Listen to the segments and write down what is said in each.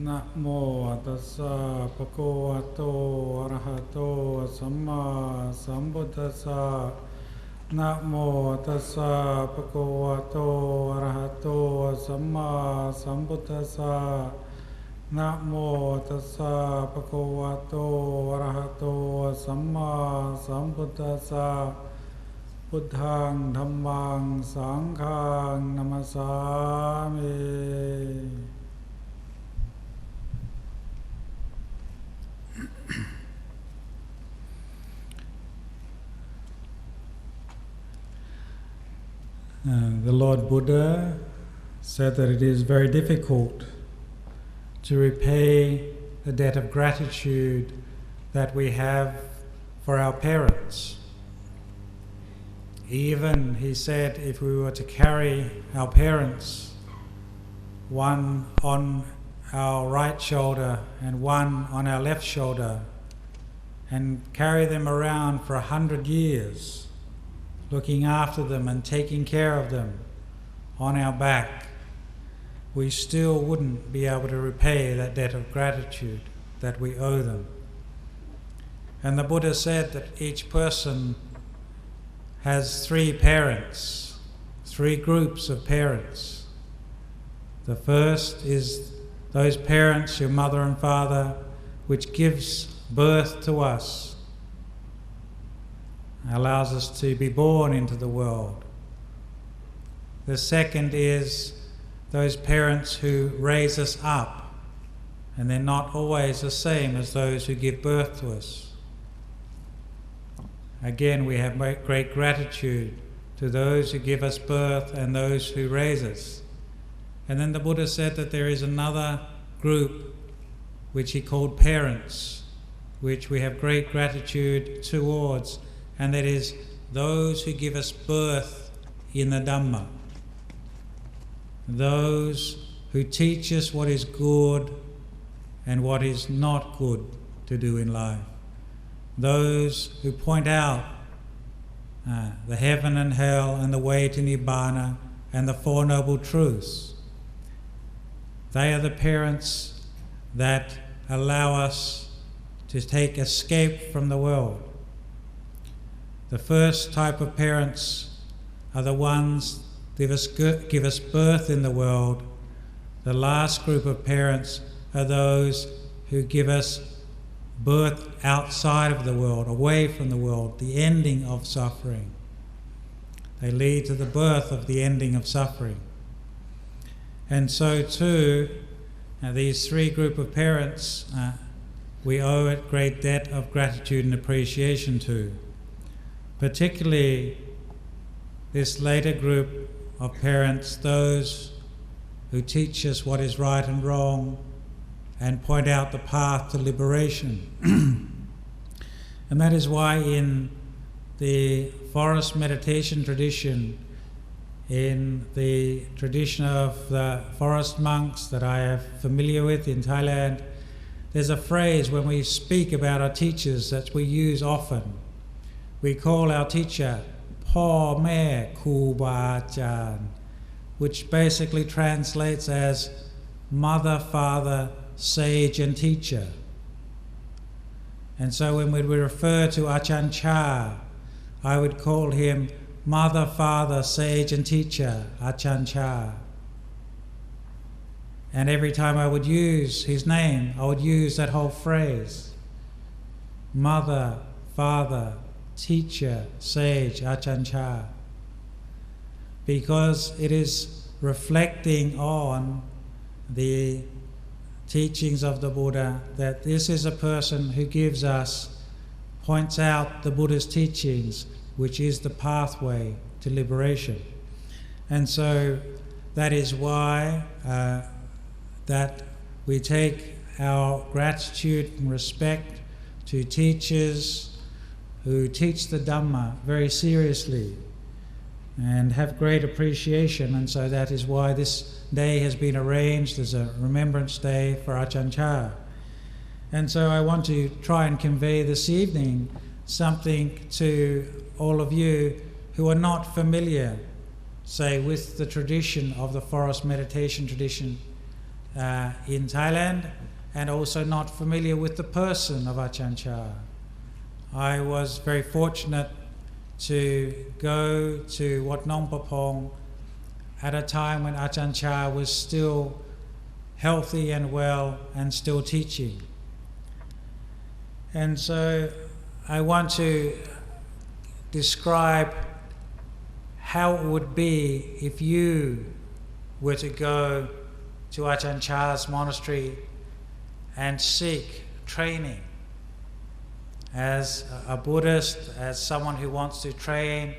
นะโมตัสสะภะคะวะโตอะระหะโตสัมมาสัมพุทธัสสะนะโมตัสสะภะคะวะโตอะระหะโตสัมมาสัมพุทธัสสะนะโมตัสสะภะคะวะโตอะระหะโตสัมมาสัมพุทธัสสะพุทธังธัมมังสังฆังนะมัสสามิ The Lord Buddha said that it is very difficult to repay the debt of gratitude that we have for our parents. Even, he said, if we were to carry our parents, one on our right shoulder and one on our left shoulder, and carry them around for 100 years, looking after them and taking care of them on our back, we still wouldn't be able to repay that debt of gratitude that we owe them. And the Buddha said that each person has three parents, three groups of parents. The first is those parents, your mother and father, which gives birth to us, allows us to be born into the world. The second is those parents who raise us up, and they're not always the same as those who give birth to us. Again, we have great gratitude to those who give us birth and those who raise us. And then the Buddha said that there is another group which he called parents, which we have great gratitude towards, and that is those who give us birth in the Dhamma. Those who teach us what is good and what is not good to do in life. Those who point out the heaven and hell and the way to Nibbana and the Four Noble Truths. They are the parents that allow us to take escape from the world. The first type of parents are the ones that give us birth in the world. The last group of parents are those who give us birth outside of the world, away from the world, the ending of suffering. They lead to the birth of the ending of suffering. And so too, these three group of parents we owe a great debt of gratitude and appreciation to. Particularly this later group of parents, those who teach us what is right and wrong and point out the path to liberation. And that is why in the forest meditation tradition, in the tradition of the forest monks that I am familiar with in Thailand, there's a phrase when we speak about our teachers that we use often. We call our teacher Po Me Cobra Ajahn, which basically translates as mother, father, sage and teacher. And so when we refer to Achaan Chah, I would call him mother, father, sage and teacher, Achaan Chah. And every time I would use his name, I would use that whole phrase. Mother, father, teacher, sage, Achaan Chah. Because it is reflecting on the teachings of the Buddha that this is a person who gives us, points out the Buddha's teachings, which is the pathway to liberation. And so that is why that we take our gratitude and respect to teachers who teach the Dhamma very seriously and have great appreciation. And so that is why this day has been arranged as a Remembrance Day for Achaan Chah. And so I want to try and convey this evening something to all of you who are not familiar, say, with the tradition of the forest meditation tradition, in Thailand, and also not familiar with the person of Achaan Chah. I was very fortunate to go to Wat Nong Papong at a time when Achaan Chah was still healthy and well and still teaching. And so I want to describe how it would be if you were to go to Achaan Chah's monastery and seek training as a Buddhist, as someone who wants to train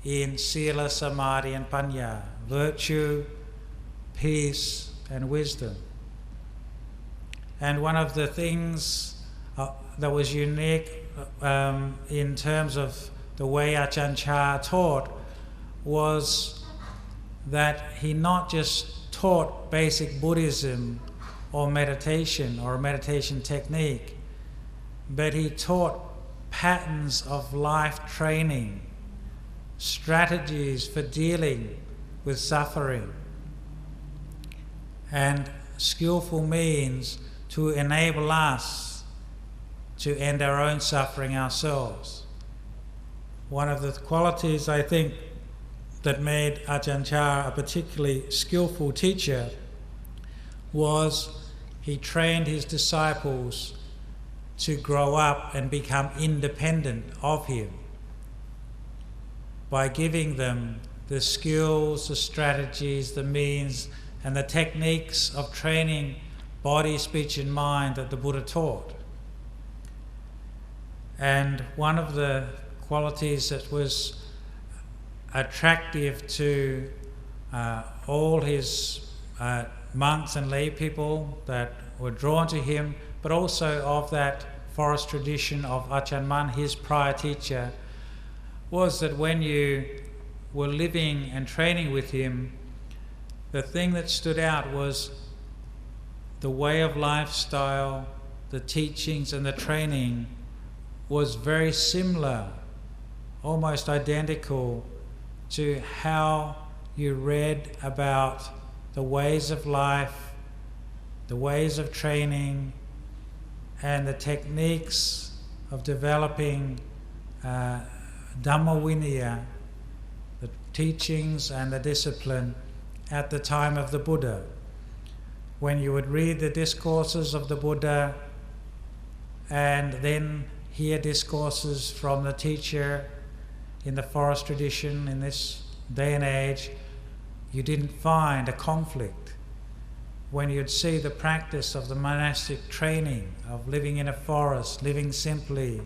in Sila, Samadhi and Panya, virtue, peace and wisdom. And one of the things that was unique in terms of the way Achaan Chah taught was that he not just taught basic Buddhism or meditation or a meditation technique, but he taught patterns of life training, strategies for dealing with suffering, and skillful means to enable us to end our own suffering ourselves. One of the qualities I think that made Achaan Chah a particularly skillful teacher was he trained his disciples to grow up and become independent of him by giving them the skills, the strategies, the means and the techniques of training body, speech and mind that the Buddha taught. And one of the qualities that was attractive to all his monks and lay people that were drawn to him, but also of that forest tradition of Achan Man, his prior teacher, was that when you were living and training with him, the thing that stood out was the way of lifestyle, the teachings and the training was very similar, almost identical to how you read about the ways of life, the ways of training, and the techniques of developing Dhamma Vinaya, the teachings and the discipline at the time of the Buddha. When you would read the discourses of the Buddha and then hear discourses from the teacher in the forest tradition in this day and age, you didn't find a conflict. When you'd see the practice of the monastic training of living in a forest, living simply,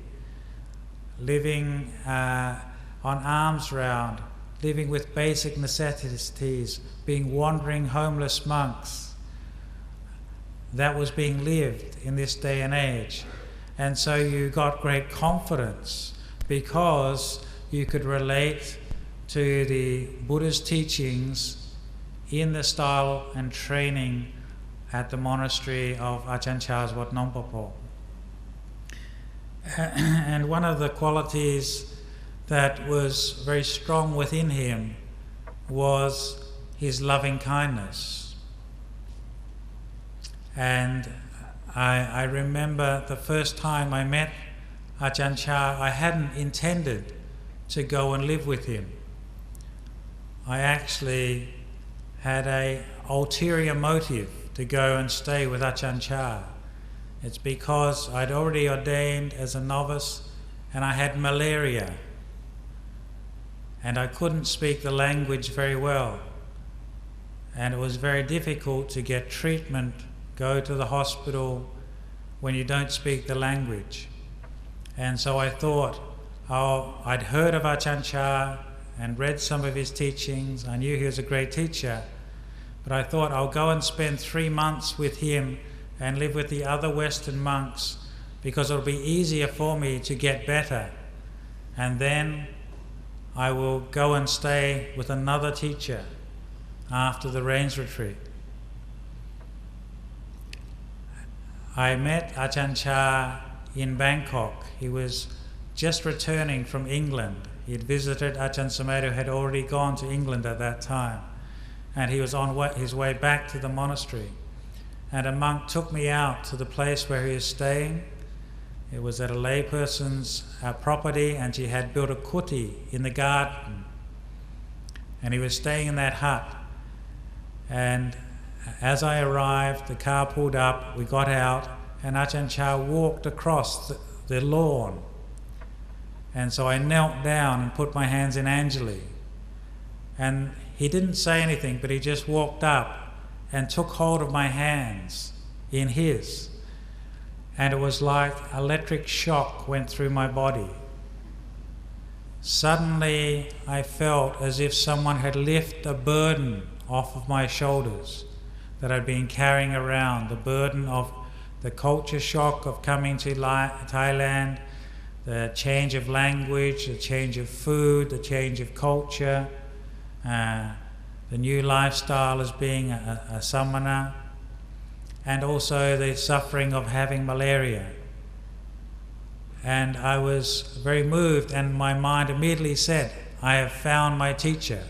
living on alms round, living with basic necessities, being wandering homeless monks, that was being lived in this day and age. And so you got great confidence because you could relate to the Buddha's teachings in the style and training at the monastery of Achaan Chah's Wat Nong Papong. And one of the qualities that was very strong within him was his loving kindness. And I remember the first time I met Achaan Chah, I hadn't intended to go and live with him. I actually had an ulterior motive to go and stay with Achaan Chah. It's because I'd already ordained as a novice and I had malaria and I couldn't speak the language very well, and it was very difficult to get treatment, go to the hospital when you don't speak the language. And so I thought, I'd heard of Achaan Chah and read some of his teachings. I knew he was a great teacher, but I thought I'll go and spend 3 months with him and live with the other Western monks because it'll be easier for me to get better. And then I will go and stay with another teacher after the rains retreat. I met Achaan Chah in Bangkok. He was just returning from England. He had visited Achan Samad, who had already gone to England at that time, and he was on his way back to the monastery. and a monk took me out to the place where he was staying. It was at a layperson's property, and she had built a kuti in the garden. And he was staying in that hut. And as I arrived, the car pulled up, we got out, and Achaan Chah walked across the lawn. And so I knelt down and put my hands in Anjali. And he didn't say anything, but he just walked up and took hold of my hands in his. And it was like electric shock went through my body. Suddenly I felt as if someone had lifted a burden off of my shoulders that I'd been carrying around, the burden of the culture shock of coming to Thailand, the change of language, the change of food, the change of culture, the new lifestyle as being a samana, and also the suffering of having malaria. And I was very moved, and my mind immediately said, I have found my teacher.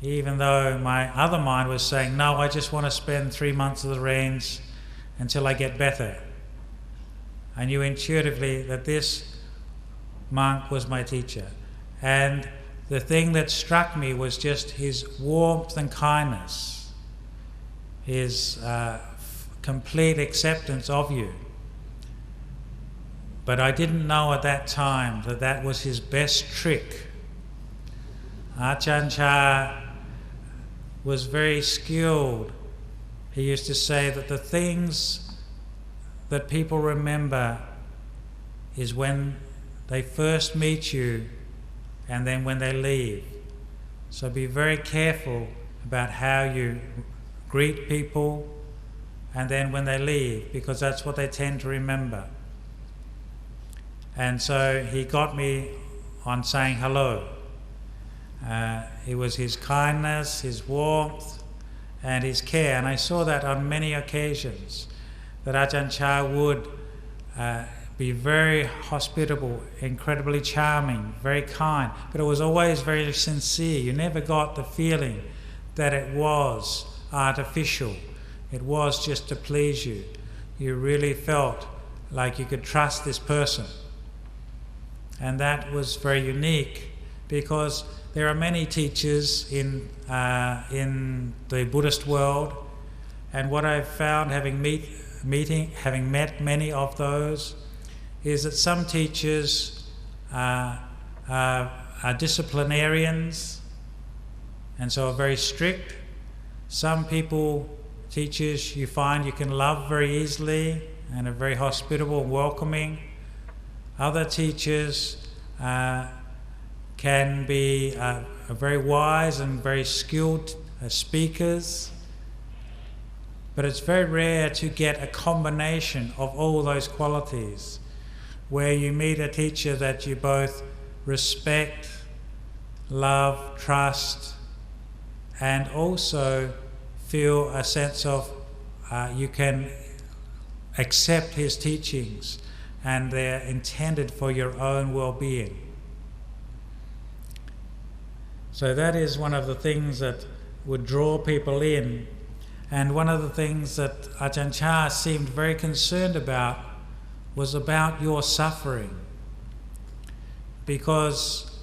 Even though my other mind was saying, no, I just want to spend 3 months of the rains until I get better. I knew intuitively that this monk was my teacher. And the thing that struck me was just his warmth and kindness, his complete acceptance of you. But I didn't know at that time that that was his best trick. Achaan Chah was very skilled. He used to say that the things that people remember is when they first meet you and then when they leave. So be very careful about how you greet people and then when they leave, because that's what they tend to remember. And so he got me on saying hello. It was his kindness, his warmth, and his care. And I saw that on many occasions, that Ajahn Chah would be very hospitable, incredibly charming, very kind, but it was always very sincere. You never got the feeling that it was artificial. It was just to please you. You really felt like you could trust this person. And that was very unique, because there are many teachers in the Buddhist world, and what I've found having met many of those is that some teachers are disciplinarians and so are very strict. Some teachers you find you can love very easily and are very hospitable and welcoming. Other teachers can be very wise and very skilled speakers, but it's very rare to get a combination of all those qualities, where you meet a teacher that you both respect, love, trust, and also feel a sense of you can accept his teachings and they're intended for your own well-being. So that is one of the things that would draw people in. And one of the things that Ajahn Chah seemed very concerned about was about your suffering. Because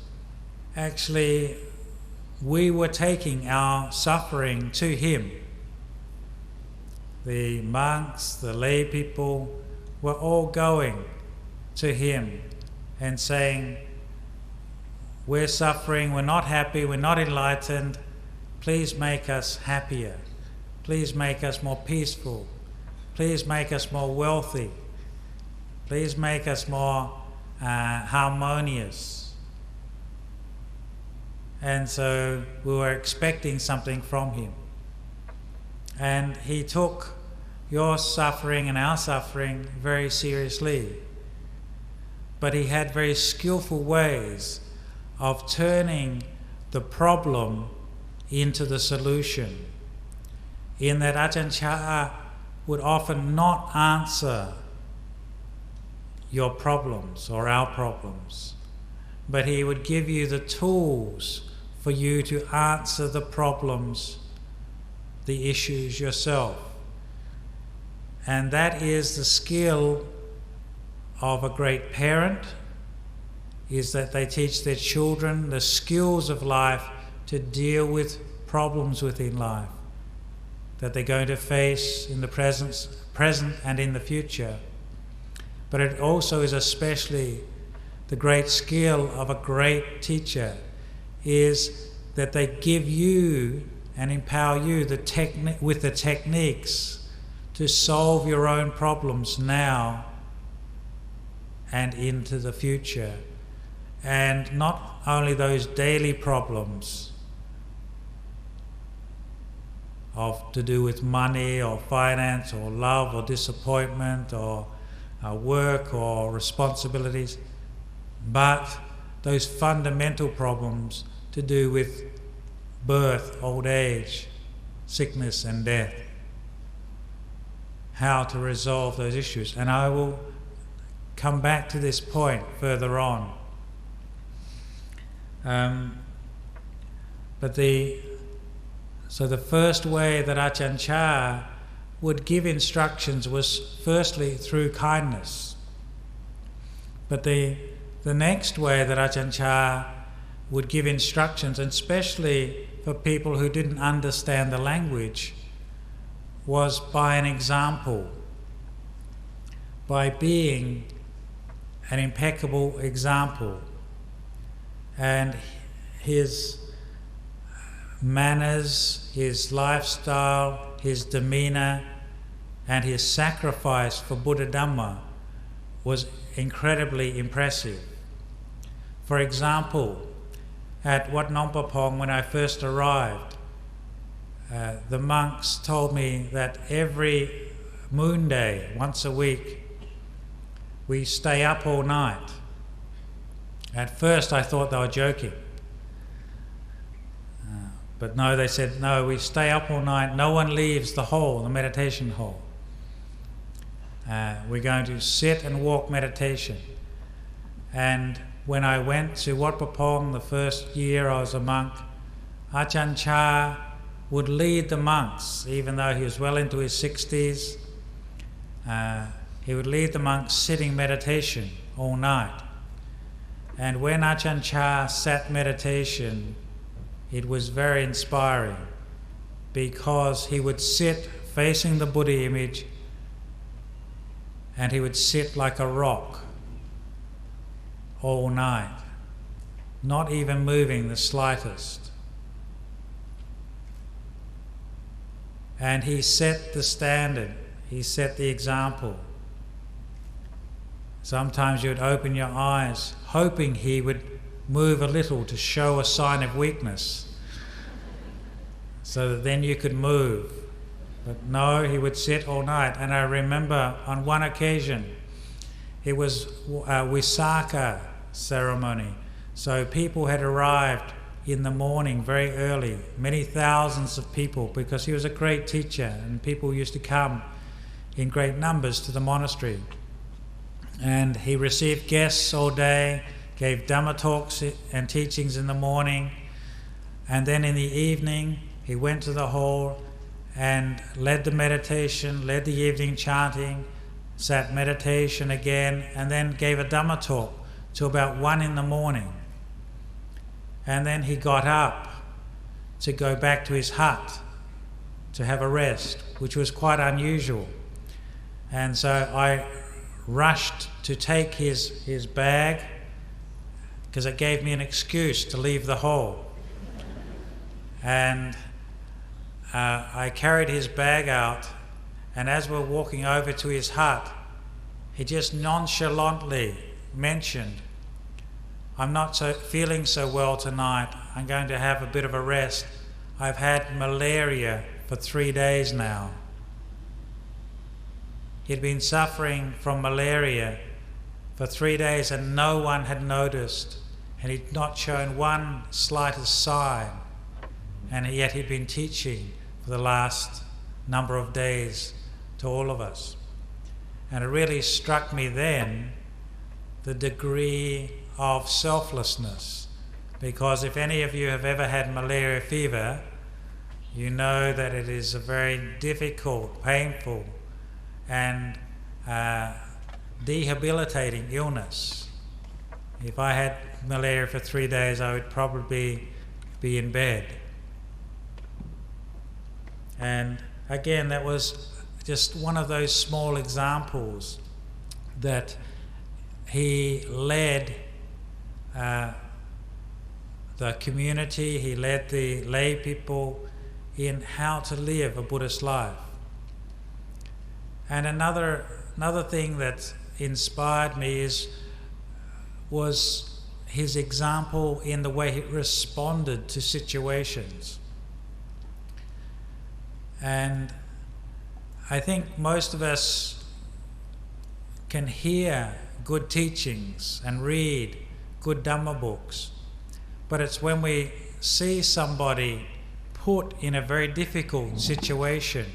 actually we were taking our suffering to him. The monks, the lay people were all going to him and saying, we're suffering, we're not happy, we're not enlightened, please make us happier, please make us more peaceful, please make us more wealthy, please make us more harmonious. And so we were expecting something from him. And he took your suffering and our suffering very seriously. But he had very skillful ways of turning the problem into the solution, in that Ajahn Chah would often not answer your problems or our problems, but he would give you the tools for you to answer the problems the issues yourself. And that is the skill of a great parent, is that they teach their children the skills of life to deal with problems within life that they're going to face in the present and in the future. But it also is especially the great skill of a great teacher is that they give you and empower you with the techniques to solve your own problems now and into the future. And not only those daily problems to do with money or finance or love or disappointment or work or responsibilities, but those fundamental problems to do with birth, old age, sickness and death. How to resolve those issues. And I will come back to this point further on. So the first way that Achaan Chah would give instructions was firstly through kindness. But the next way that Achaan Chah would give instructions, and especially for people who didn't understand the language, was by an example, by being an impeccable example. And his manners, his lifestyle, his demeanour, and his sacrifice for Buddhadharma was incredibly impressive. For example, at Wat Nong Papong, when I first arrived, the monks told me that every moon day, once a week, we stay up all night. At first I thought they were joking. But no, they said, no, we stay up all night, no one leaves the hall, the meditation hall. We're going to sit and walk meditation. And when I went to Wat Papong the first year I was a monk, Achaan Chah would lead the monks, even though he was well into his 60s. He would lead the monks sitting meditation all night. And when Achaan Chah sat meditation, it was very inspiring, because he would sit facing the Buddha image and he would sit like a rock all night, not even moving the slightest. And he set the standard, he set the example. Sometimes you would open your eyes hoping he would move a little to show a sign of weakness, so that then you could move. But no, he would sit all night. And I remember on one occasion, it was a Visakha ceremony. So people had arrived in the morning very early, many thousands of people, because he was a great teacher and people used to come in great numbers to the monastery. And he received guests all day, gave Dhamma talks and teachings in the morning, and then in the evening he went to the hall and led the meditation, led the evening chanting, sat meditation again, and then gave a Dhamma talk till about 1 a.m. And then he got up to go back to his hut to have a rest, which was quite unusual. And so I rushed to take his bag, because it gave me an excuse to leave the hall. And I carried his bag out, and as we're walking over to his hut, he just nonchalantly mentioned, I'm not feeling so well tonight, I'm going to have a bit of a rest. I've had malaria for 3 days now. He'd been suffering from malaria for 3 days and no one had noticed, and he'd not shown one slightest sign, and yet he'd been teaching for the last number of days to all of us. And it really struck me then the degree of selflessness, because if any of you have ever had malaria fever, you know that it is a very difficult, painful and debilitating illness. If I had malaria for 3 days, I would probably be in bed. And again, that was just one of those small examples that he led the community, he led the lay people in how to live a Buddhist life. And another thing that inspired me was his example in the way he responded to situations. And I think most of us can hear good teachings and read good Dhamma books, but it's when we see somebody put in a very difficult situation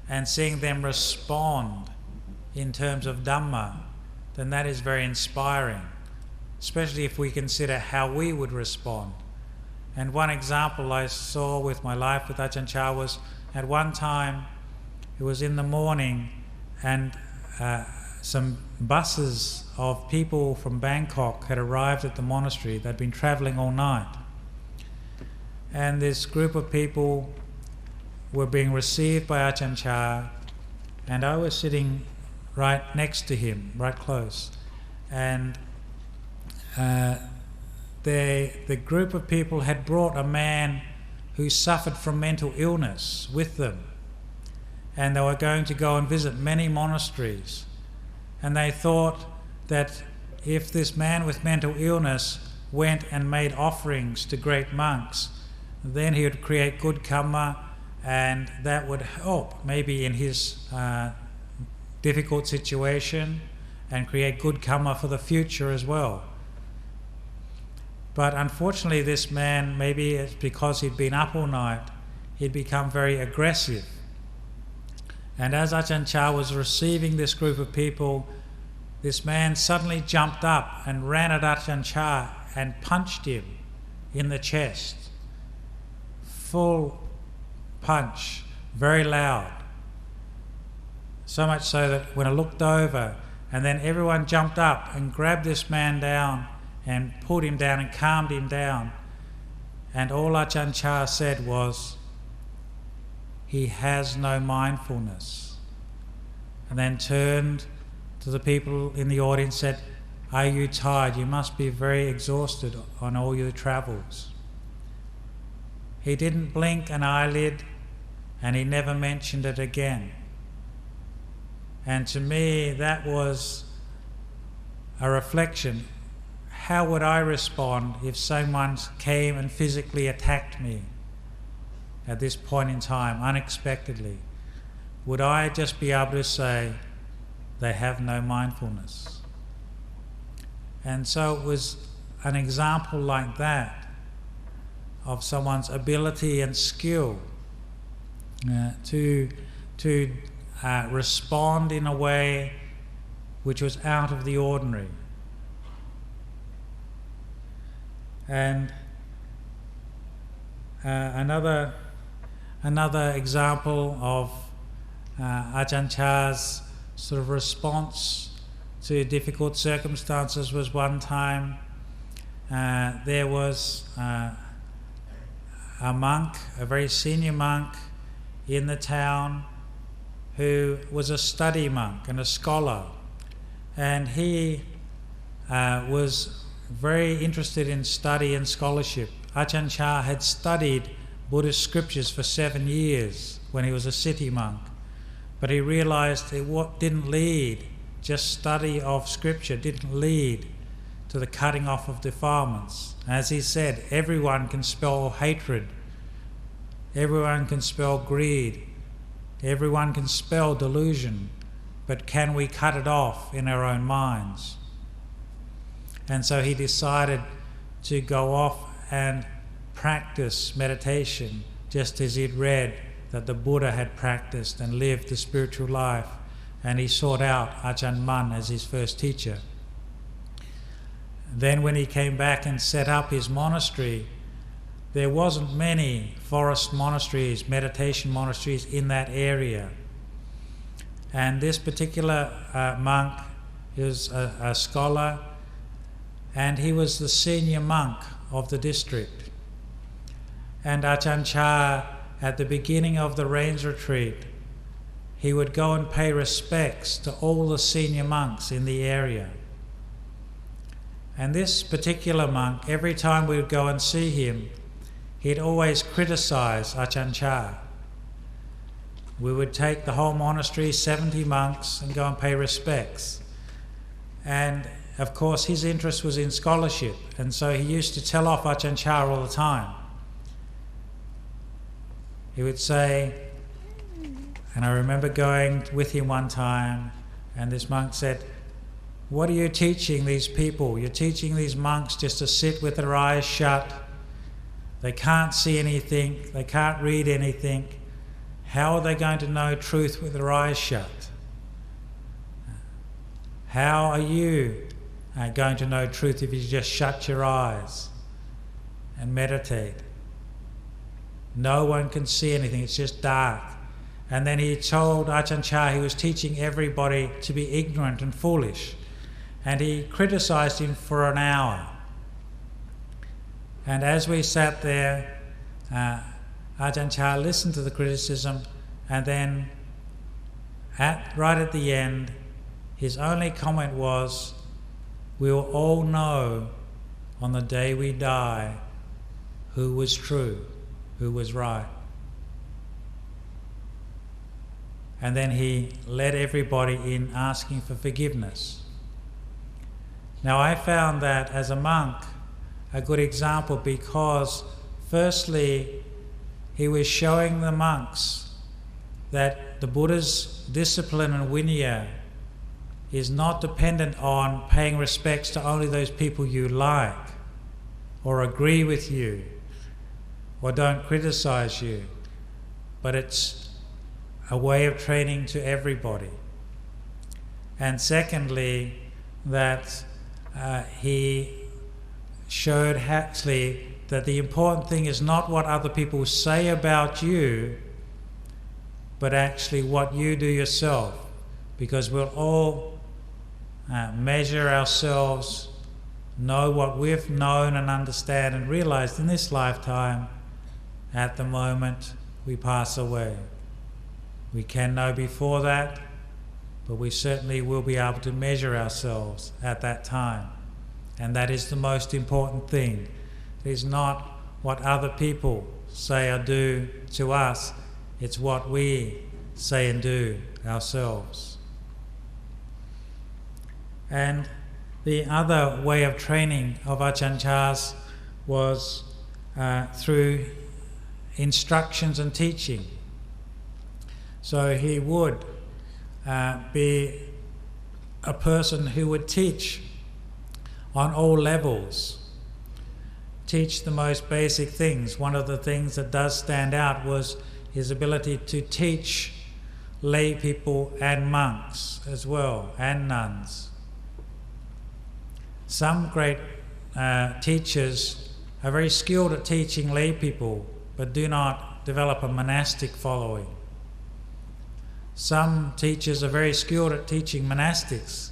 and seeing them respond in terms of Dhamma, then that is very inspiring, especially if we consider how we would respond. And one example I saw with my life with Achaan Chah was, at one time, it was in the morning, and some buses of people from Bangkok had arrived at the monastery. They'd been travelling all night. And this group of people were being received by Achaan Chah, and I was sitting right next to him, right close. And the group of people had brought a man who suffered from mental illness with them. And they were going to go and visit many monasteries. And they thought that if this man with mental illness went and made offerings to great monks, then he would create good karma, and that would help maybe in his difficult situation and create good karma for the future as well. But unfortunately this man, maybe it's because he'd been up all night, he'd become very aggressive. And as Achaan Chah was receiving this group of people, this man suddenly jumped up and ran at Achaan Chah and punched him in the chest. Full punch, very loud. So much so that when I looked over, and then everyone jumped up and grabbed this man down and pulled him down and calmed him down. And all Achaan Chah said was, "He has no mindfulness." And then turned to the people in the audience and said, "Are you tired? You must be very exhausted on all your travels." He didn't blink an eyelid, and he never mentioned it again. And to me, that was a reflection. How would I respond if someone came and physically attacked me at this point in time, unexpectedly? Would I just be able to say, they have no mindfulness? And so it was an example like that of someone's ability and skill to respond in a way which was out of the ordinary. And another example of Achaan Chah's sort of response to difficult circumstances was one time there was a monk, a very senior monk in the town, who was a study monk and a scholar, and he was very interested in study and scholarship. Achaan Chah had studied Buddhist scriptures for 7 years when he was a city monk, but he realised it didn't lead, just study of scripture didn't lead to the cutting off of defilements. As he said, everyone can spell hatred, everyone can spell greed, everyone can spell delusion, but can we cut it off in our own minds? And so he decided to go off and practice meditation, just as he'd read that the Buddha had practiced and lived the spiritual life, and he sought out Ajahn Mun as his first teacher. Then when he came back and set up his monastery, there wasn't many forest monasteries, meditation monasteries in that area. And this particular monk is a scholar, and he was the senior monk of the district. And Achaan Chah, at the beginning of the rains retreat, he would go and pay respects to all the senior monks in the area. And this particular monk, every time we would go and see him, he'd always criticize Achaan Chah. We would take the whole monastery, 70 monks, and go and pay respects. And of course his interest was in scholarship, and so he used to tell off Achaan Chah all the time. He would say, and I remember going with him one time, and this monk said, "What are you teaching these people? You're teaching these monks just to sit with their eyes shut. They can't see anything, they can't read anything. How are they going to know truth with their eyes shut? How are you going to know truth if you just shut your eyes and meditate? No one can see anything, it's just dark." And then he told Achaan Chah he was teaching everybody to be ignorant and foolish. And he criticized him for an hour. And as we sat there, Achaan Chah listened to the criticism, and then right at the end, his only comment was, "We will all know on the day we die who was true, who was right." And then he led everybody in asking for forgiveness. Now I found that as a monk a good example, because firstly he was showing the monks that the Buddha's discipline and vinaya is not dependent on paying respects to only those people you like or agree with you or don't criticize you, but it's a way of training to everybody. And secondly, that he showed actually that the important thing is not what other people say about you, but actually what you do yourself, because we'll all measure ourselves, know what we've known and understand and realized in this lifetime at the moment we pass away. We can know before that, but we certainly will be able to measure ourselves at that time. And that is the most important thing. It is not what other people say or do to us, it's what we say and do ourselves. And the other way of training of Achaan Chah's was through instructions and teaching. So he would be a person who would teach on all levels, teach the most basic things. One of the things that does stand out was his ability to teach lay people and monks as well, and nuns. Some great teachers are very skilled at teaching lay people, but do not develop a monastic following. Some teachers are very skilled at teaching monastics,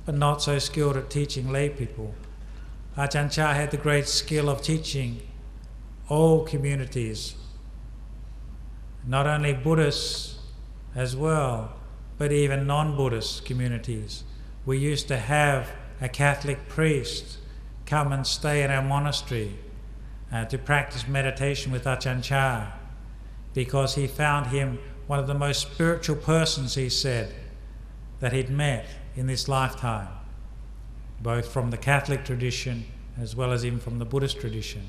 but not so skilled at teaching lay people. Achaan Chah had the great skill of teaching all communities, not only Buddhists as well, but even non-Buddhist communities. We used to have a Catholic priest come and stay in our monastery to practice meditation with Achaan Chah, because he found him one of the most spiritual persons, he said, that he'd met in this lifetime, both from the Catholic tradition as well as even from the Buddhist tradition.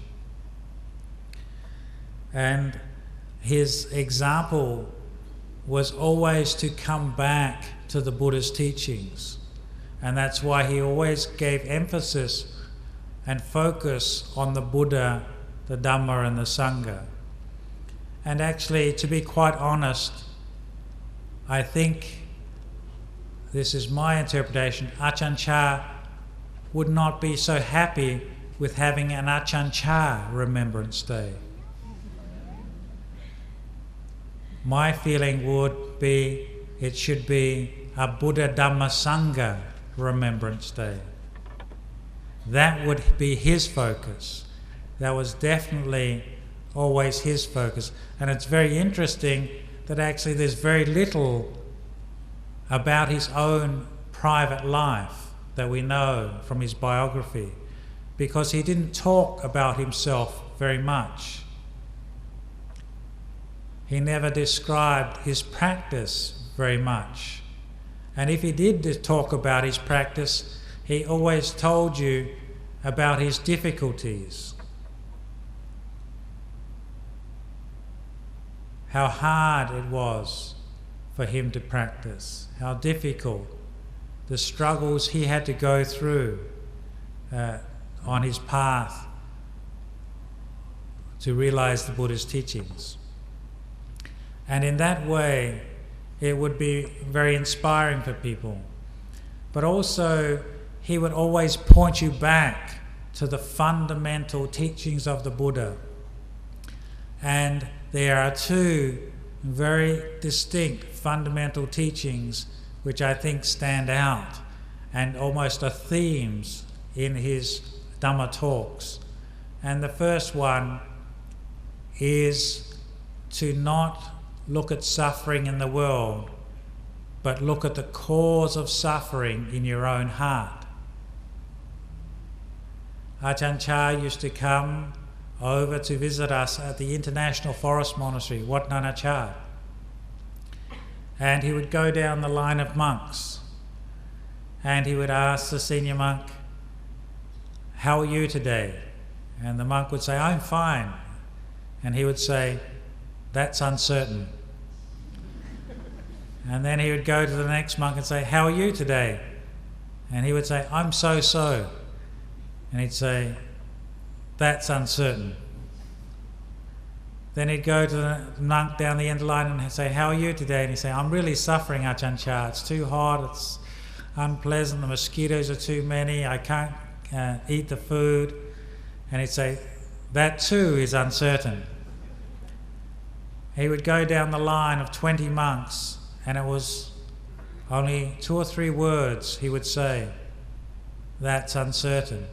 And his example was always to come back to the Buddha's teachings, and that's why he always gave emphasis and focus on the Buddha, the Dhamma and the Sangha. And actually, to be quite honest, I think, this is my interpretation, Achaan Chah would not be so happy with having an Achaan Chah Remembrance Day. My feeling would be it should be a Buddhadharma Sangha Remembrance Day. That would be his focus. That was definitely always his focus. And it's very interesting that actually there's very little about his own private life that we know from his biography, because he didn't talk about himself very much. He never described his practice very much. And if he did talk about his practice, he always told you about his difficulties. How hard it was for him to practice, how difficult, the struggles he had to go through on his path to realize the Buddha's teachings. And in that way, it would be very inspiring for people. But also, he would always point you back to the fundamental teachings of the Buddha. And there are two very distinct fundamental teachings which I think stand out and almost are themes in his Dhamma talks. And the first one is to not look at suffering in the world, but look at the cause of suffering in your own heart. Achaan Chah used to come over to visit us at the International Forest Monastery, Wat Nana Chah. And he would go down the line of monks and he would ask the senior monk, "How are you today?" And the monk would say, "I'm fine." And he would say, "That's uncertain." And then he would go to the next monk and say, "How are you today?" And he would say, "I'm so-so." And he'd say, "That's uncertain." Then he'd go to the monk down the end of the line and say, "How are you today?" And he'd say, "I'm really suffering, Achaan Chah. It's too hot, it's unpleasant, the mosquitoes are too many, I can't eat the food." And he'd say, "That too is uncertain." He would go down the line of 20 monks, and it was only 2 or 3 words he would say, "That's uncertain,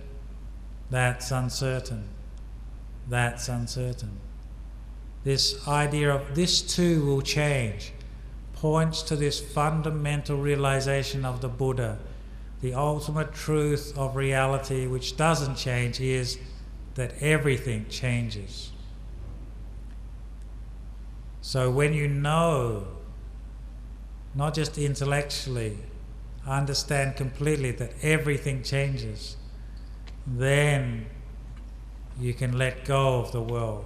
that's uncertain, that's uncertain." This idea of "this too will change" points to this fundamental realization of the Buddha. The ultimate truth of reality, which doesn't change, is that everything changes. So when you know, not just intellectually, understand completely that everything changes, then you can let go of the world.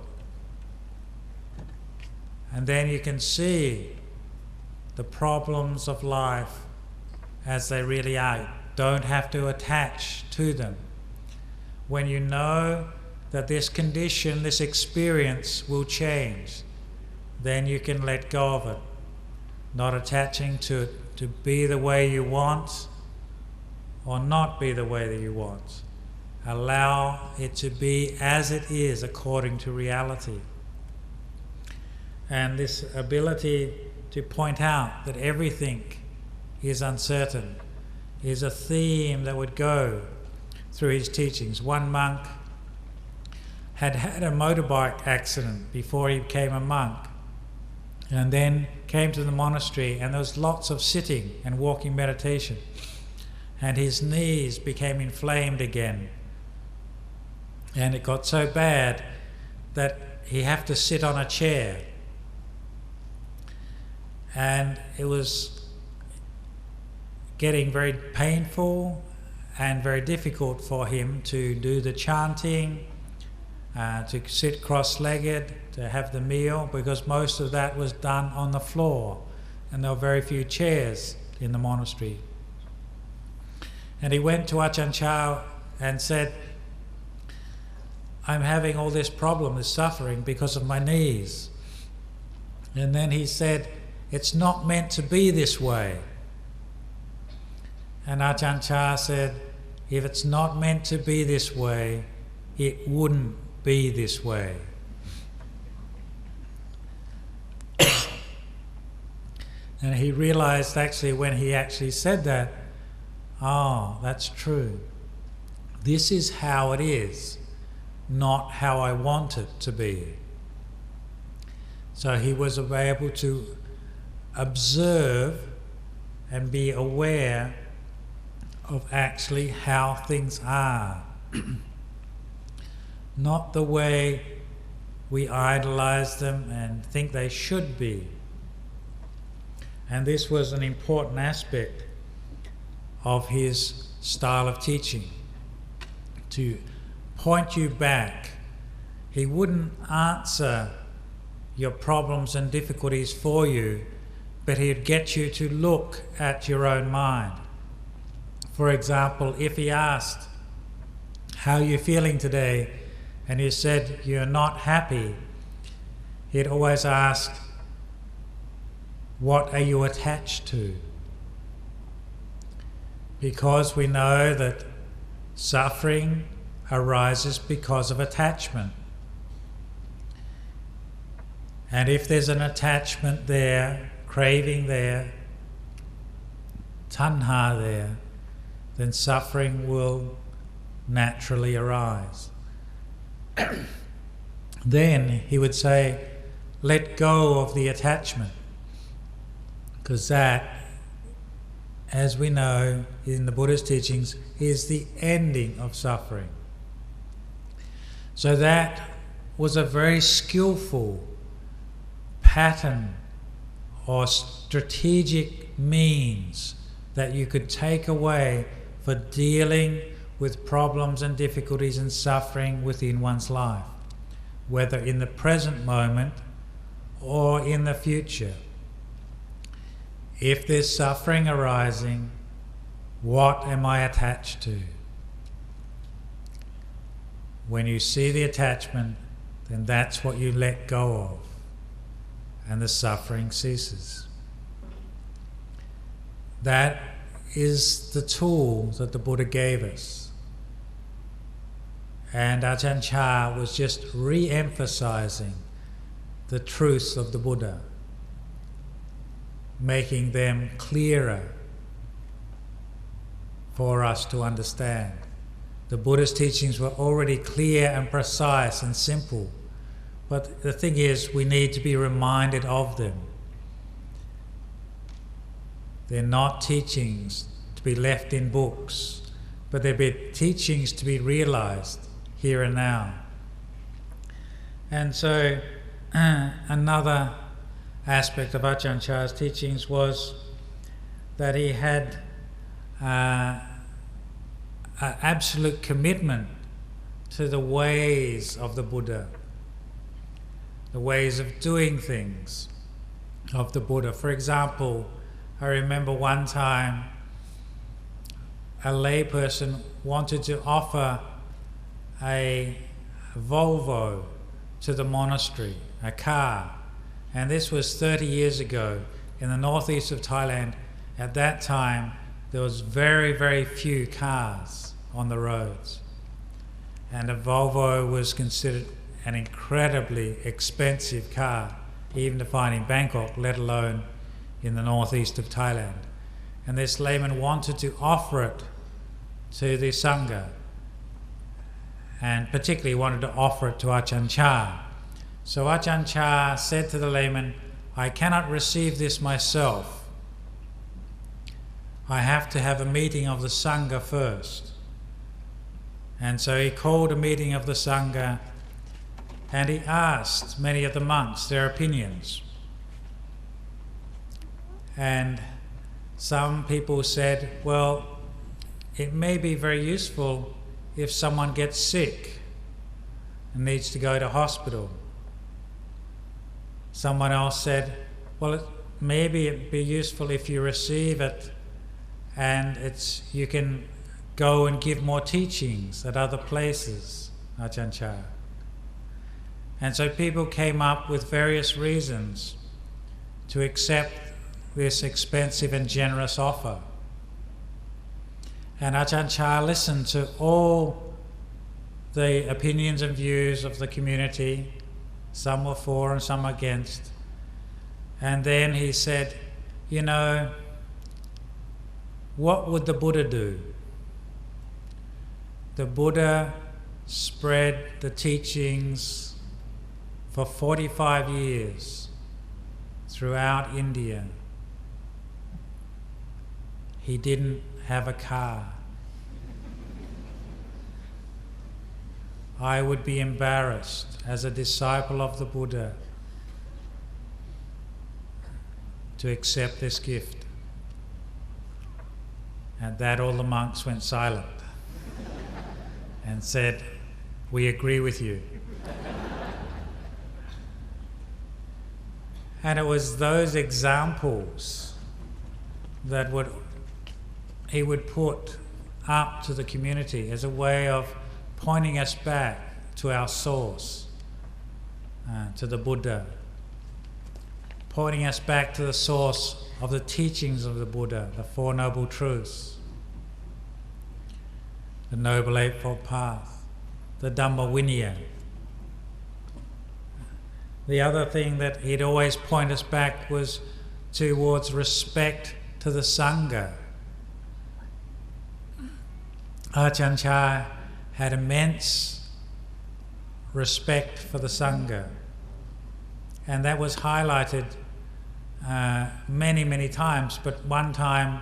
And then you can see the problems of life as they really are. You don't have to attach to them. When you know that this condition, this experience will change, then you can let go of it, not attaching to it to be the way you want or not be the way that you want. Allow it to be as it is according to reality. And this ability to point out that everything is uncertain is a theme that would go through his teachings. One monk had had a motorbike accident before he became a monk, and then came to the monastery, and there was lots of sitting and walking meditation, and his knees became inflamed again, and it got so bad that he had to sit on a chair. And it was getting very painful and very difficult for him to do the chanting, to sit cross-legged, to have the meal, because most of that was done on the floor and there were very few chairs in the monastery. And he went to Achaan Chah and said, "I'm having all this problem, this suffering because of my knees." And then he said, "It's not meant to be this way." And Achaan Chah said, "If it's not meant to be this way, it wouldn't be this way. And he realized actually when he actually said that, oh, that's true. This is how it is, not how I want it to be. So he was able to observe and be aware of actually how things are. Not the way we idolize them and think they should be. And this was an important aspect of his style of teaching, to point you back. He wouldn't answer your problems and difficulties for you, but he'd get you to look at your own mind. For example, if he asked, how are you feeling today? And you said you're not happy, he'd always ask, what are you attached to? Because we know that suffering arises because of attachment. And if there's an attachment there, craving there, tanha there, then suffering will naturally arise. Then he would say, let go of the attachment. Because that, as we know in the Buddha's teachings, is the ending of suffering. So that was a very skillful pattern or strategic means that you could take away for dealing with problems and difficulties and suffering within one's life, whether in the present moment or in the future. If there's suffering arising, what am I attached to? When you see the attachment, then that's what you let go of, and the suffering ceases. That is the tool that the Buddha gave us. And Achaan Chah was just re-emphasizing the truths of the Buddha, making them clearer for us to understand. The Buddha's teachings were already clear and precise and simple, but the thing is, we need to be reminded of them. They're not teachings to be left in books, but they're teachings to be realized here and now. And so another aspect of Achaan Chah's teachings was that he had an absolute commitment to the ways of the Buddha, the ways of doing things of the Buddha. For example, I remember one time a layperson wanted to offer a Volvo to the monastery, a car. And this was 30 years ago in the northeast of Thailand. At that time, there was very, very few cars on the roads. And a Volvo was considered an incredibly expensive car, even to find in Bangkok, let alone in the northeast of Thailand. And this layman wanted to offer it to the Sangha, and particularly wanted to offer it to Achaan Chah. So Achaan Chah said to the layman, I cannot receive this myself. I have to have a meeting of the Sangha first. And so he called a meeting of the Sangha and he asked many of the monks their opinions. And some people said, well, it may be very useful if someone gets sick and needs to go to hospital. Someone else said, well, maybe it'd be useful if you receive it and you can go and give more teachings at other places, Achaan Chah. And so people came up with various reasons to accept this expensive and generous offer. And Achaan Chah listened to all the opinions and views of the community. Some were for and some against. And then he said, you know, what would the Buddha do? The Buddha spread the teachings for 45 years throughout India. He didn't have a car. I would be embarrassed as a disciple of the Buddha to accept this gift. At that, all the monks went silent and said, we agree with you. And it was those examples that he would put up to the community as a way of pointing us back to our source, to the Buddha, pointing us back to the source of the teachings of the Buddha, the Four Noble Truths, the Noble Eightfold Path, the Dhamma Vinaya. The other thing that he'd always point us back was towards respect to the Sangha. Achaan Chah had immense respect for the Sangha, and that was highlighted many, many times, but one time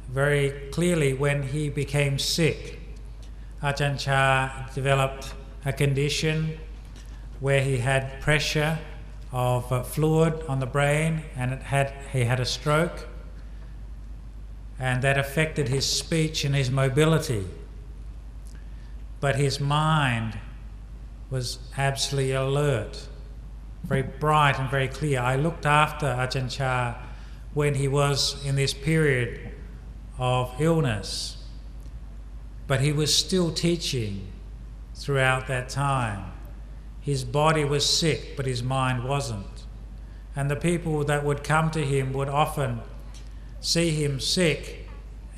very clearly when he became sick. Achaan Chah developed a condition where he had pressure of fluid on the brain, and he had a stroke, and that affected his speech and his mobility. But his mind was absolutely alert, very bright and very clear. I looked after Achaan Chah when he was in this period of illness, but he was still teaching throughout that time. His body was sick, but his mind wasn't. And the people that would come to him would often see him sick,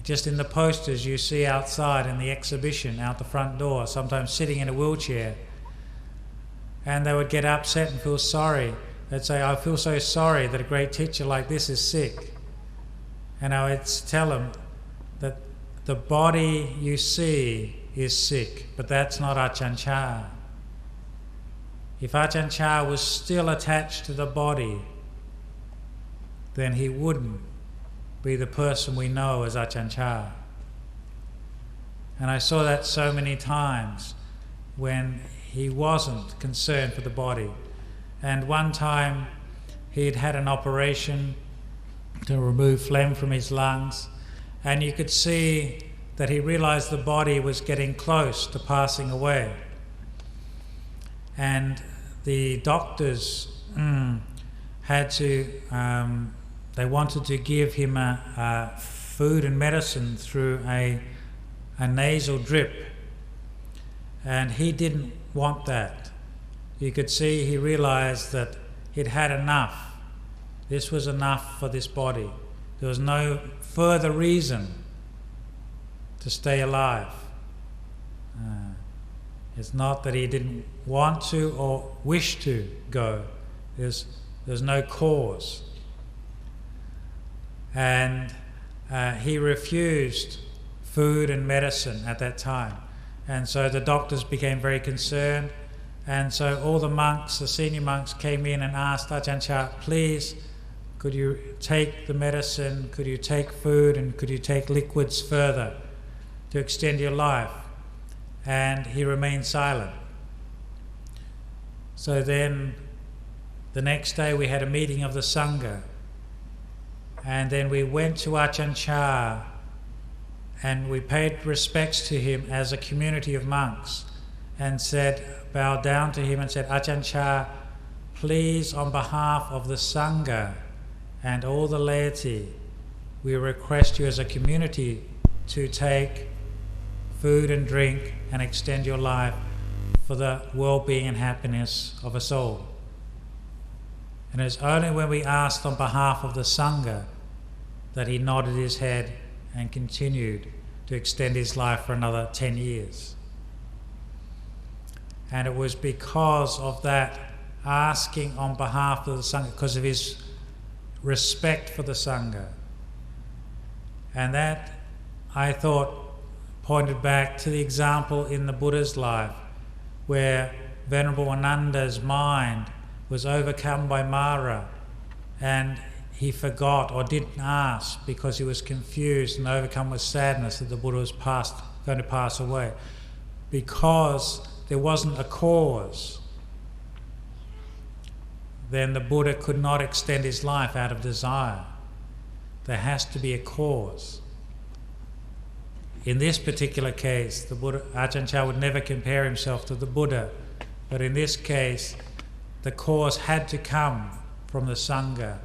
just in the posters you see outside in the exhibition out the front door, sometimes sitting in a wheelchair. And they would get upset and feel sorry. They'd say, I feel so sorry that a great teacher like this is sick. And I would tell them that the body you see is sick, but that's not Achaan Chah. If Achaan Chah was still attached to the body, then he wouldn't be the person we know as Achaan Chah. And I saw that so many times when he wasn't concerned for the body. And one time he'd had an operation to remove phlegm from his lungs, and you could see that he realized the body was getting close to passing away. And the doctors had to, they wanted to give him a food and medicine through a nasal drip. And he didn't want that. You could see he realized that he'd had enough. This was enough for this body. There was no further reason to stay alive. It's not that he didn't want to or wish to go. There's no cause. And he refused food and medicine at that time. And so the doctors became very concerned. And so all the monks, the senior monks, came in and asked Achaan Chah, please, could you take the medicine, could you take food, and could you take liquids further to extend your life? And he remained silent. So then the next day we had a meeting of the Sangha, and then we went to Achaan Chah and we paid respects to him as a community of monks and bowed down to him and said, Achaan Chah, please, on behalf of the Sangha and all the laity, we request you as a community to take food and drink and extend your life for the well-being and happiness of us all. And it's only when we asked on behalf of the Sangha that he nodded his head and continued to extend his life for another 10 years. And it was because of that asking on behalf of the Sangha, because of his respect for the Sangha. And that, I thought, pointed back to the example in the Buddha's life, where Venerable Ananda's mind was overcome by Mara, and he forgot or didn't ask because he was confused and overcome with sadness that the Buddha was going to pass away, because there wasn't a cause. Then the Buddha could not extend his life out of desire. There has to be a cause. In this particular case, the Buddha, Achaan Chah would never compare himself to the Buddha, but in this case, the cause had to come from the Sangha,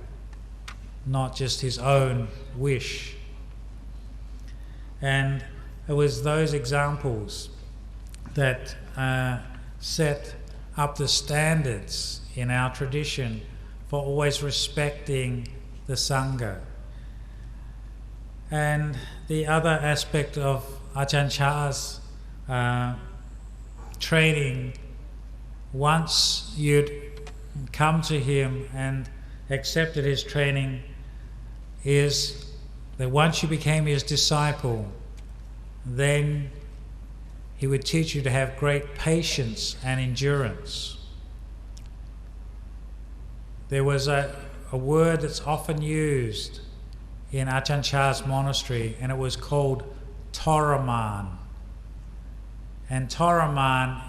not just his own wish. And it was those examples that set up the standards in our tradition for always respecting the Sangha. And the other aspect of Achaan Chah's training, once you'd come to him and accepted his training, is that once you became his disciple, then he would teach you to have great patience and endurance. There was a word that's often used in Achaan Chah's monastery, and it was called Toraman. And Toraman,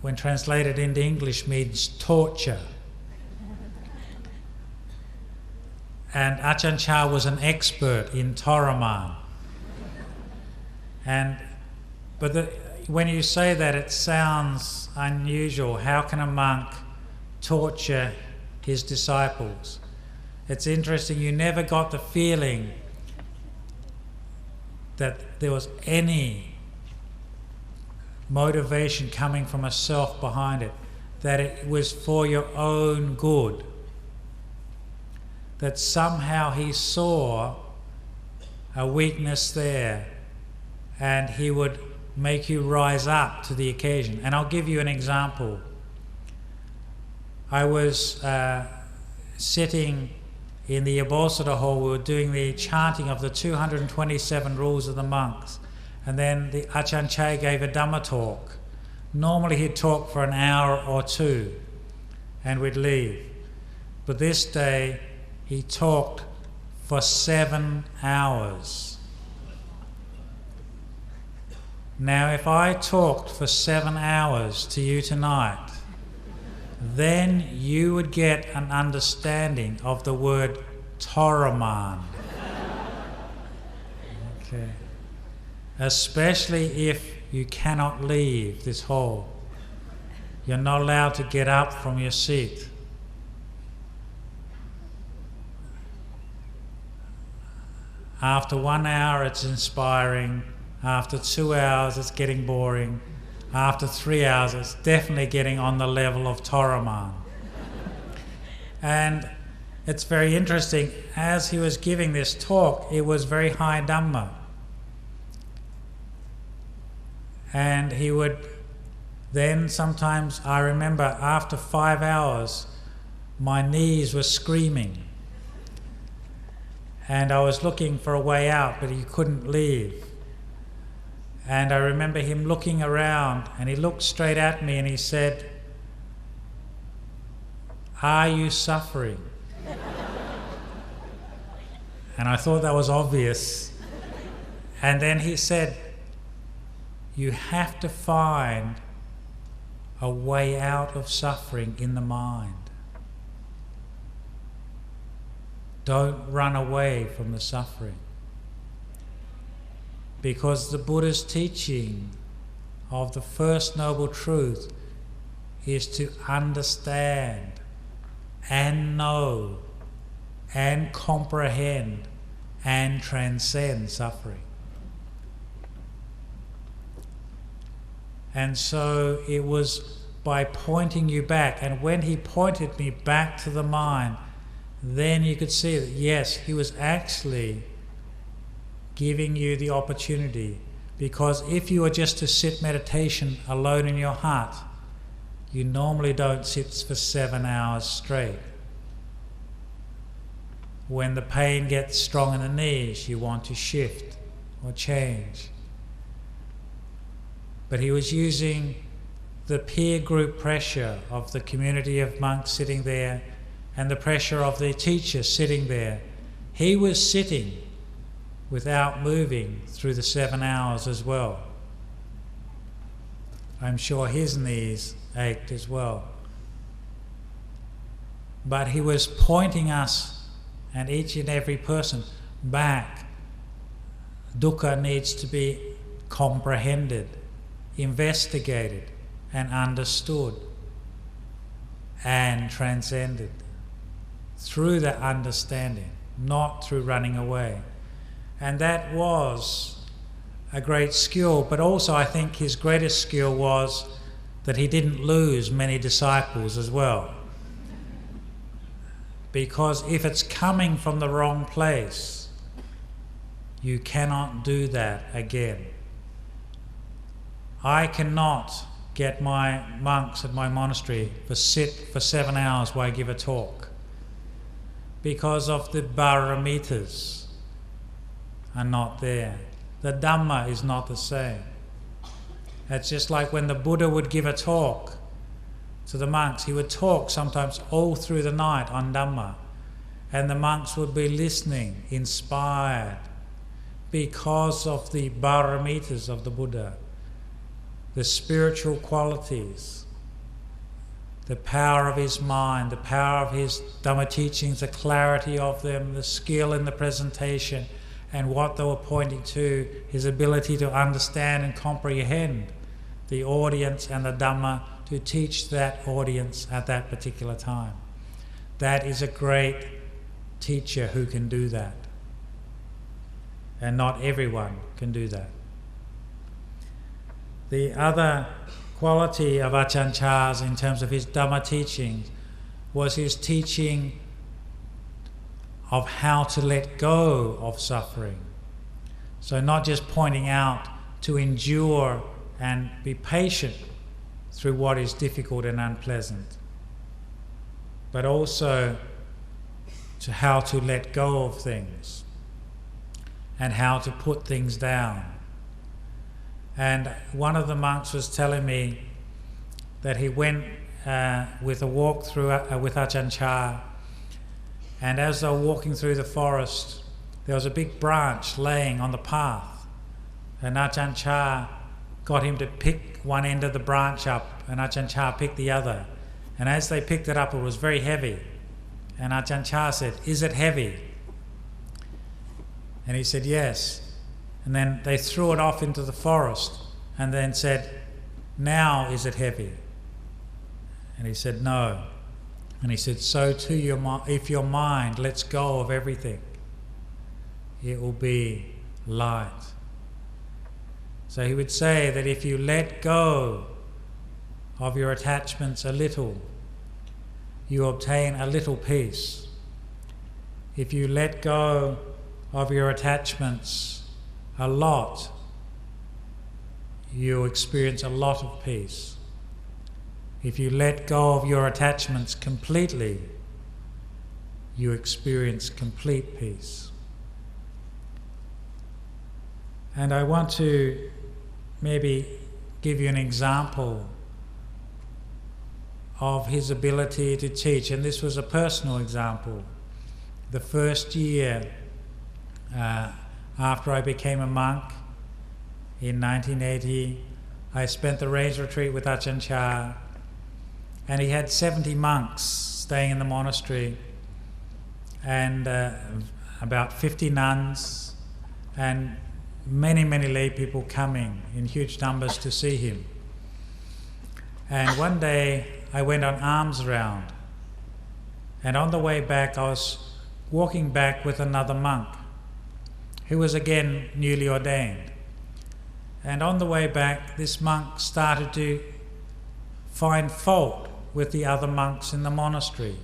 when translated into English, means torture. And Achaan Chah was an expert in Toraman. But when you say that, it sounds unusual. How can a monk torture his disciples? It's interesting, you never got the feeling that there was any motivation coming from a self behind it, that it was for your own good, that somehow he saw a weakness there and he would make you rise up to the occasion. And I'll give you an example. I was sitting in the Abhosada hall. We were doing the chanting of the 227 rules of the monks, and then the Achaan Chah gave a Dhamma talk. Normally he'd talk for an hour or two and we'd leave, but this day he talked for 7 hours. Now if I talked for 7 hours to you tonight, then you would get an understanding of the word Toraman. Okay. Especially if you cannot leave this hall. You're not allowed to get up from your seat. After 1 hour it's inspiring. After 2 hours it's getting boring. After 3 hours it's definitely getting on the level of Toraman. And it's very interesting, as he was giving this talk, it was very high Dhamma. And he would then sometimes, I remember after 5 hours, my knees were screaming. And I was looking for a way out, but he couldn't leave. And I remember him looking around, and he looked straight at me and he said, "Are you suffering?" And I thought that was obvious. And then he said, "You have to find a way out of suffering in the mind. Don't run away from the suffering." Because the Buddha's teaching of the First Noble Truth is to understand and know and comprehend and transcend suffering. And so it was by pointing you back, and when he pointed me back to the mind, then you could see that yes, he was actually giving you the opportunity. Because if you were just to sit meditation alone in your heart, you normally don't sit for 7 hours straight. When the pain gets strong in the knees, you want to shift or change. But he was using the peer group pressure of the community of monks sitting there and the pressure of the teacher sitting there. He was sitting without moving through the 7 hours as well. I'm sure his knees ached as well. But he was pointing us and each and every person back. Dukkha needs to be comprehended, investigated and understood and transcended through that understanding, not through running away. And that was a great skill, but also I think his greatest skill was that he didn't lose many disciples as well. Because if it's coming from the wrong place, you cannot do that again. I cannot get my monks at my monastery to sit for 7 hours while I give a talk, because of the paramitas are not there. The Dhamma is not the same. It's just like when the Buddha would give a talk to the monks, he would talk sometimes all through the night on Dhamma, and the monks would be listening, inspired, because of the paramitas of the Buddha, the spiritual qualities, the power of his mind, the power of his Dhamma teachings, the clarity of them, the skill in the presentation, and what they were pointing to, his ability to understand and comprehend the audience and the Dhamma, to teach that audience at that particular time. That is a great teacher who can do that. And not everyone can do that. The other quality of Achaan Chah's in terms of his Dhamma teachings was his teaching of how to let go of suffering. So not just pointing out to endure and be patient through what is difficult and unpleasant, but also to how to let go of things and how to put things down. And one of the monks was telling me that he went with a walk through with Achaan Chah, and as they were walking through the forest, there was a big branch laying on the path, and Achaan Chah got him to pick one end of the branch up, and Achaan Chah picked the other. And as they picked it up, it was very heavy. And Achaan Chah said, "Is it heavy?" And he said, "Yes." And then they threw it off into the forest and then said, "Now is it heavy?" And he said, "No." And he said, "So too, if your mind lets go of everything, it will be light." So he would say that if you let go of your attachments a little, you obtain a little peace. If you let go of your attachments a lot, you experience a lot of peace. If you let go of your attachments completely, you experience complete peace. And I want to maybe give you an example of his ability to teach, and this was a personal example. The first year after I became a monk in 1980, I spent the rains retreat with Achaan Chah, and he had 70 monks staying in the monastery, and about 50 nuns, and many lay people coming in huge numbers to see him. And one day I went on alms round, and on the way back I was walking back with another monk who was again newly ordained. And on the way back, this monk started to find fault with the other monks in the monastery.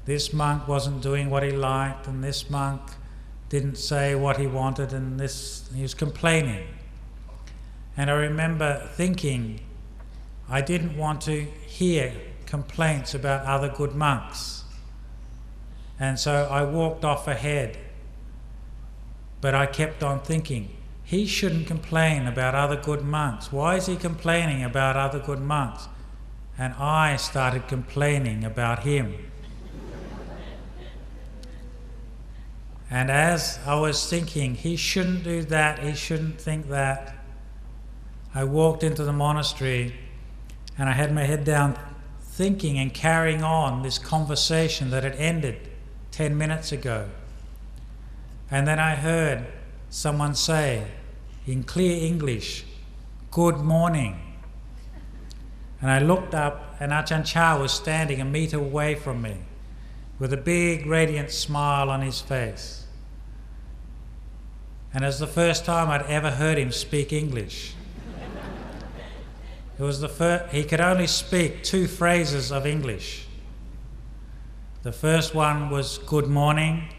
This monk wasn't doing what he liked, and this monk didn't say what he wanted, and he was complaining. And I remember thinking, I didn't want to hear complaints about other good monks. And so I walked off ahead. But I kept on thinking, he shouldn't complain about other good monks. Why is he complaining about other good monks? And I started complaining about him. And as I was thinking, he shouldn't do that, he shouldn't think that, I walked into the monastery and I had my head down thinking and carrying on this conversation that had ended 10 minutes ago. And then I heard someone say in clear English, "Good morning." And I looked up and Achaan Chah was standing a metre away from me with a big radiant smile on his face. And it was the first time I'd ever heard him speak English. It was he could only speak 2 phrases of English. The first one was "good morning,"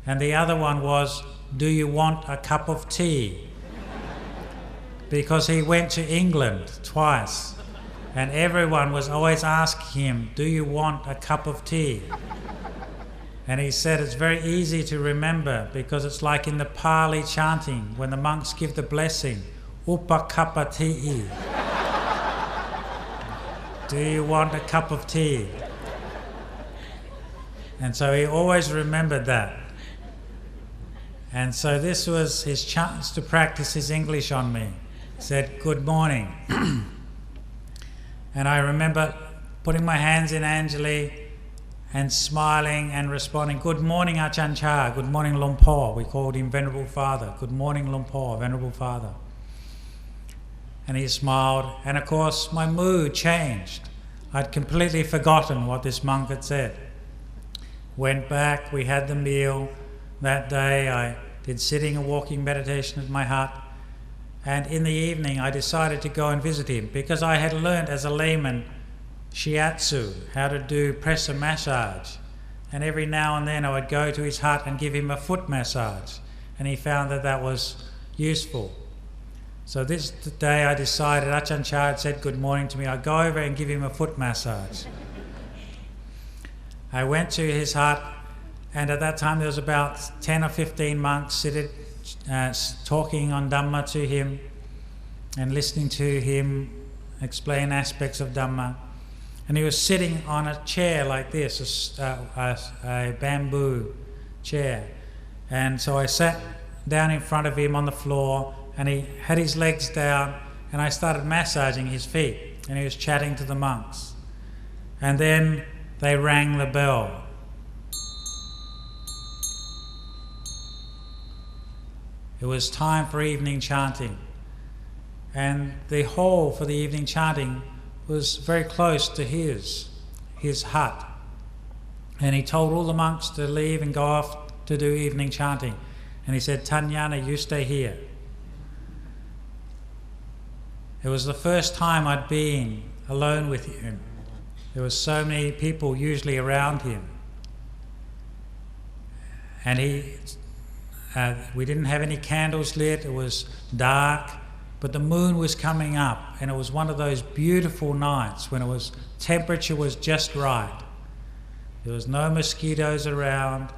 and the other one was, "Do you want a cup of tea?" Because he went to England twice, and everyone was always asking him, "Do you want a cup of tea?" And he said it's very easy to remember because it's like in the Pali chanting when the monks give the blessing, "Upakapati." Do you want a cup of tea? And so he always remembered that. And so this was his chance to practice his English on me. He said, "Good morning." And I remember putting my hands in Anjali and smiling and responding, "Good morning, Achaan Chah. Good morning, Luang Por." We called him Venerable Father. "Good morning, Luang Por, Venerable Father." And he smiled. And of course, my mood changed. I'd completely forgotten what this monk had said. Went back, we had the meal. That day I did sitting and walking meditation at my hut. And in the evening I decided to go and visit him because I had learnt as a layman shiatsu, how to do pressure massage. And every now and then I would go to his hut and give him a foot massage. And he found that that was useful. So this day I decided, Achaan Chah had said good morning to me, I'd go over and give him a foot massage. I went to his hut, and at that time there was about 10 or 15 monks seated, talking on Dhamma to him and listening to him explain aspects of Dhamma. And he was sitting on a chair like this, a bamboo chair. And so I sat down in front of him on the floor, and he had his legs down, and I started massaging his feet, and he was chatting to the monks. And then they rang the bell. It was time for evening chanting. And the hall for the evening chanting was very close to his hut. And he told all the monks to leave and go off to do evening chanting. And he said, "Tanyana, you stay here." It was the first time I'd been alone with him. There were so many people usually around him. And we didn't have any candles lit, it was dark, but the moon was coming up, and it was one of those beautiful nights when temperature was just right. There was no mosquitoes around,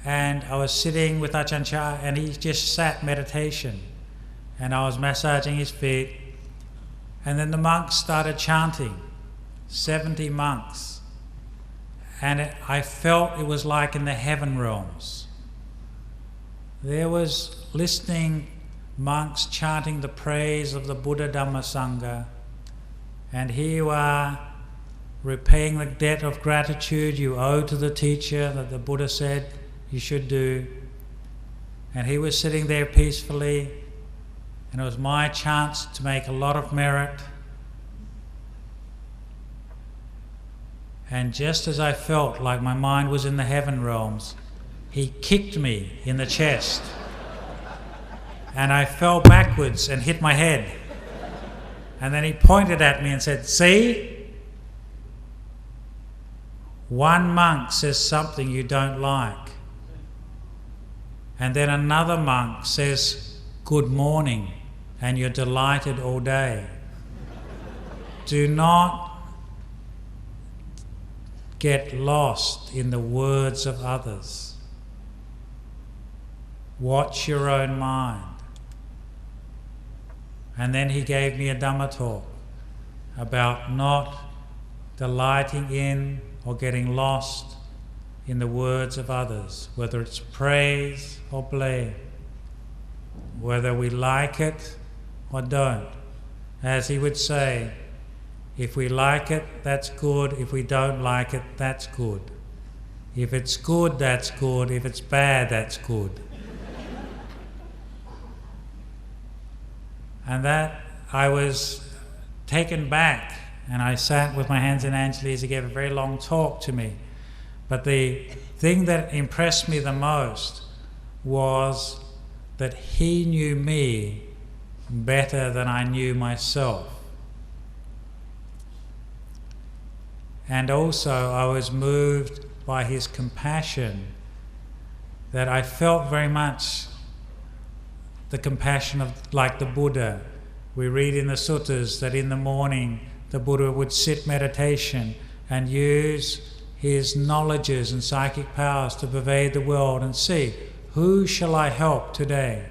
and I was sitting with Achaan Chah, and he just sat meditation, and I was massaging his feet, and then the monks started chanting, 70 monks, and I felt it was like in the heaven realms. There was listening monks chanting the praise of the Buddhadharma Sangha, and here you are repaying the debt of gratitude you owe to the teacher that the Buddha said you should do. And he was sitting there peacefully, and it was my chance to make a lot of merit. And just as I felt like my mind was in the heaven realms, he kicked me in the chest. And I fell backwards and hit my head. And then he pointed at me and said, "See? One monk says something you don't like. And then another monk says, 'Good morning,' and you're delighted all day. do not get lost in the words of others. Watch your own mind. And then he gave me a Dhamma talk about not delighting in or getting lost in the words of others, whether it's praise or blame, whether we like it or don't. As he would say, if we like it, that's good. If we don't like it, that's good. If it's good, that's good. If it's bad, that's good. And that, I was taken back, and I sat with my hands in Anjali's. He gave a very long talk to me. But the thing that impressed me the most was that he knew me better than I knew myself. And also I was moved by his compassion, that I felt very much the compassion of, like the Buddha. We read in the suttas that in the morning the Buddha would sit meditation and use his knowledges and psychic powers to pervade the world and see, who shall I help today?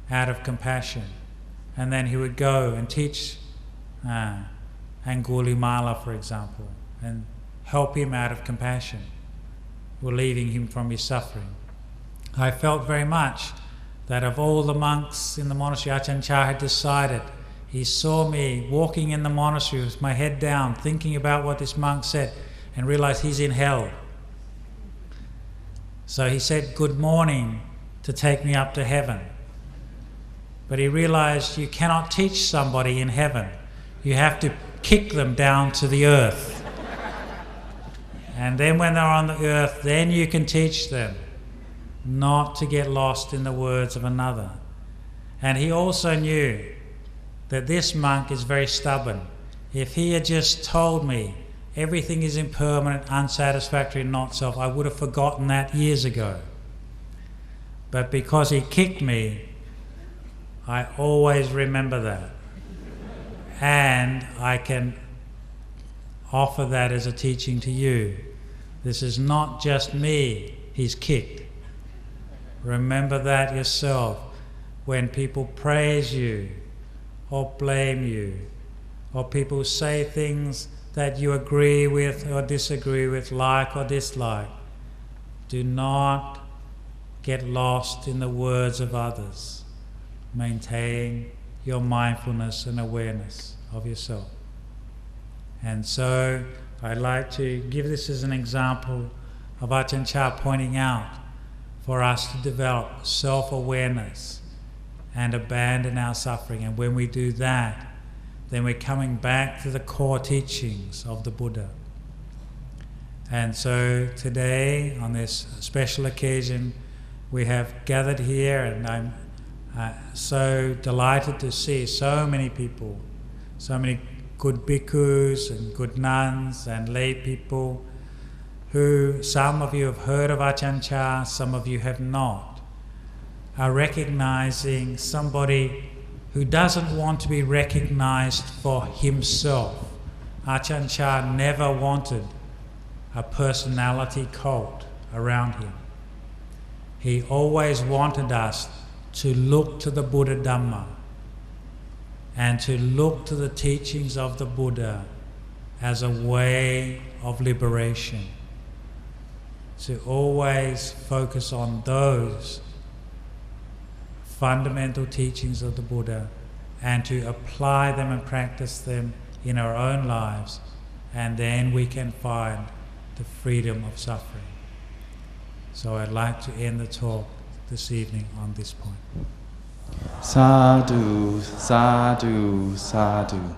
Out of compassion. And then he would go and teach Angulimala, for example, and help him out of compassion, relieving him from his suffering. I felt very much that of all the monks in the monastery, Achaan Chah had decided. He saw me walking in the monastery with my head down, thinking about what this monk said, and realized he's in hell. So he said good morning to take me up to heaven. But he realized you cannot teach somebody in heaven. You have to kick them down to the earth. And then when they're on the earth, then you can teach them not to get lost in the words of another. And he also knew that this monk is very stubborn. If he had just told me everything is impermanent, unsatisfactory, and not self, I would have forgotten that years ago. But because he kicked me, I always remember that. And I can offer that as a teaching to you. This is not just me he's kicked. Remember that yourself. When people praise you or blame you, or people say things that you agree with or disagree with, like or dislike, do not get lost in the words of others. Maintain your mindfulness and awareness of yourself. And so I'd like to give this as an example of Achaan Chah pointing out for us to develop self-awareness and abandon our suffering. And when we do that, then we're coming back to the core teachings of the Buddha. And so today, on this special occasion, we have gathered here, and I'm so delighted to see so many people, so many good bhikkhus and good nuns and lay people who, some of you have heard of Achaan Chah, some of you have not, are recognizing somebody who doesn't want to be recognized for himself. Achaan Chah never wanted a personality cult around him. He always wanted us to look to the Buddhadharma and to look to the teachings of the Buddha as a way of liberation. To always focus on those fundamental teachings of the Buddha and to apply them and practice them in our own lives, and then we can find the freedom of suffering. So I'd like to end the talk this evening on this point. Sadhu, sadhu, sadhu.